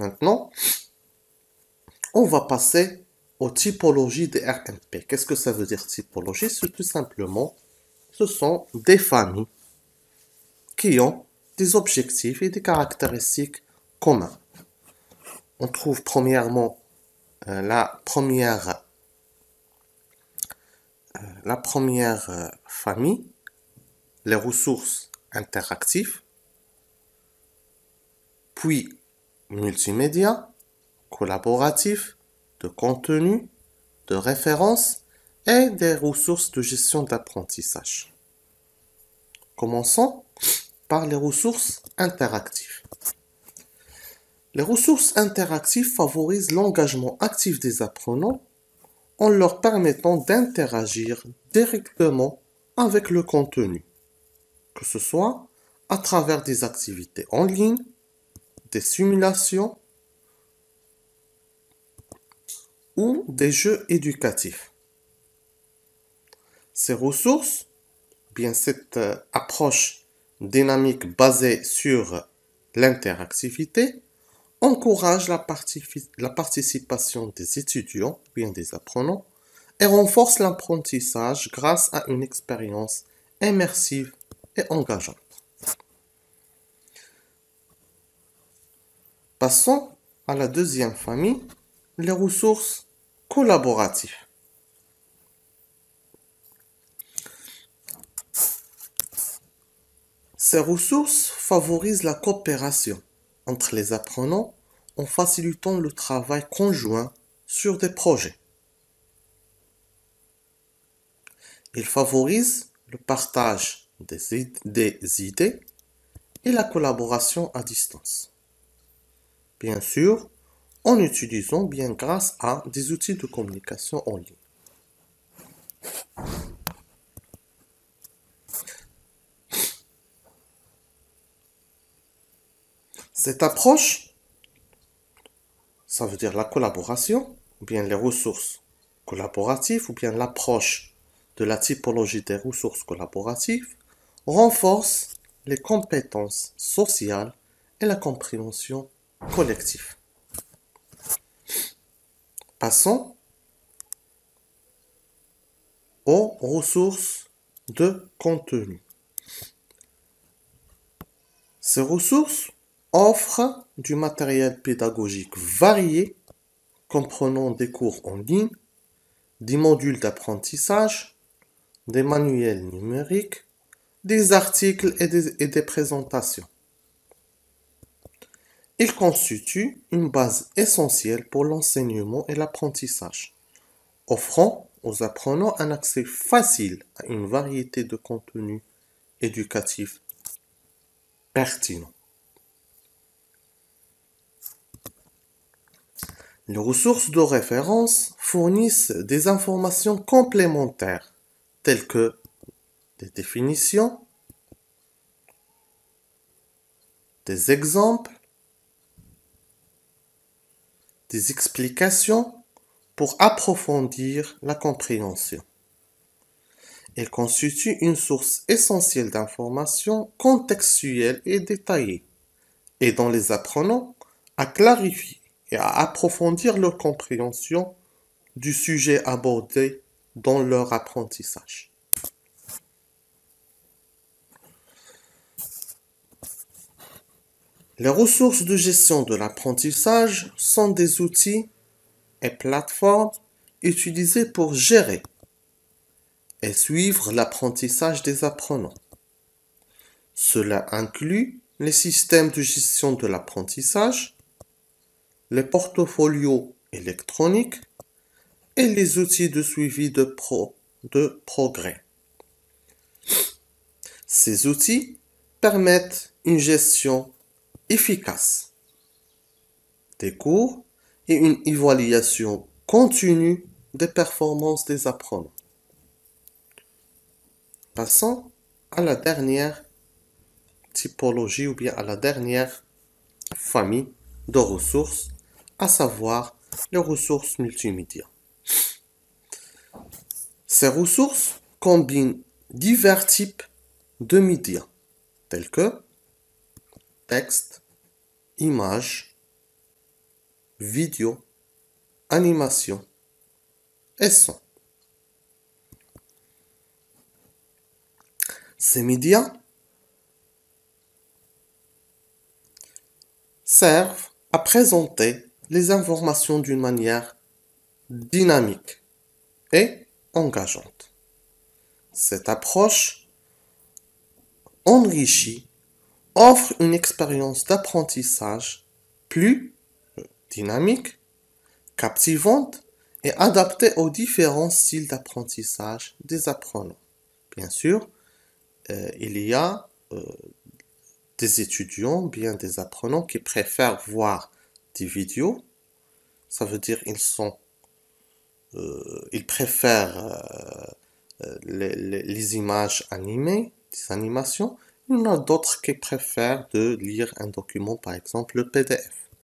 Maintenant, on va passer aux typologies des RMP. Qu'est-ce que ça veut dire typologie? C'est tout simplement, ce sont des familles qui ont des objectifs et des caractéristiques communs. On trouve premièrement la première famille, les ressources interactives, puis multimédia, collaboratif, de contenu, de référence et des ressources de gestion d'apprentissage. Commençons par les ressources interactives. Les ressources interactives favorisent l'engagement actif des apprenants en leur permettant d'interagir directement avec le contenu, que ce soit à travers des activités en ligne, des simulations ou des jeux éducatifs. Ces ressources, bien cette approche dynamique basée sur l'interactivité, encourage la participation des étudiants, bien des apprenants, et renforce l'apprentissage grâce à une expérience immersive et engageante. Passons à la deuxième famille, les ressources collaboratives. Ces ressources favorisent la coopération entre les apprenants en facilitant le travail conjoint sur des projets. Ils favorisent le partage des idées et la collaboration à distance. Bien sûr, en utilisant bien grâce à des outils de communication en ligne. Cette approche, ça veut dire la collaboration, ou bien les ressources collaboratives, ou bien l'approche de la typologie des ressources collaboratives, renforce les compétences sociales et la compréhension collective. Passons aux ressources de contenu. Ces ressources offrent du matériel pédagogique varié, comprenant des cours en ligne, des modules d'apprentissage, des manuels numériques, des articles et des présentations. Ils constituent une base essentielle pour l'enseignement et l'apprentissage, offrant aux apprenants un accès facile à une variété de contenus éducatifs pertinents. Les ressources de référence fournissent des informations complémentaires, telles que des définitions, des exemples, des explications pour approfondir la compréhension. Elles constituent une source essentielle d'informations contextuelles et détaillées, aidant les apprenants à clarifier et à approfondir leur compréhension du sujet abordé dans leur apprentissage. Les ressources de gestion de l'apprentissage sont des outils et plateformes utilisés pour gérer et suivre l'apprentissage des apprenants. Cela inclut les systèmes de gestion de l'apprentissage, les portfolios électroniques et les outils de suivi de progrès. Ces outils permettent une gestion efficace des cours et une évaluation continue des performances des apprenants. Passons à la dernière typologie ou bien à la dernière famille de ressources, à savoir les ressources multimédia. Ces ressources combinent divers types de médias, tels que texte, images, vidéo, animation et son. Ces médias servent à présenter les informations d'une manière dynamique et engageante. Cette approche enrichit, offre une expérience d'apprentissage plus dynamique, captivante et adaptée aux différents styles d'apprentissage des apprenants. Bien sûr, il y a des étudiants, bien des apprenants qui préfèrent voir des vidéos. Ça veut dire ils préfèrent les images animées, des animations. Il y en a d'autres qui préfèrent de lire un document, par exemple le PDF.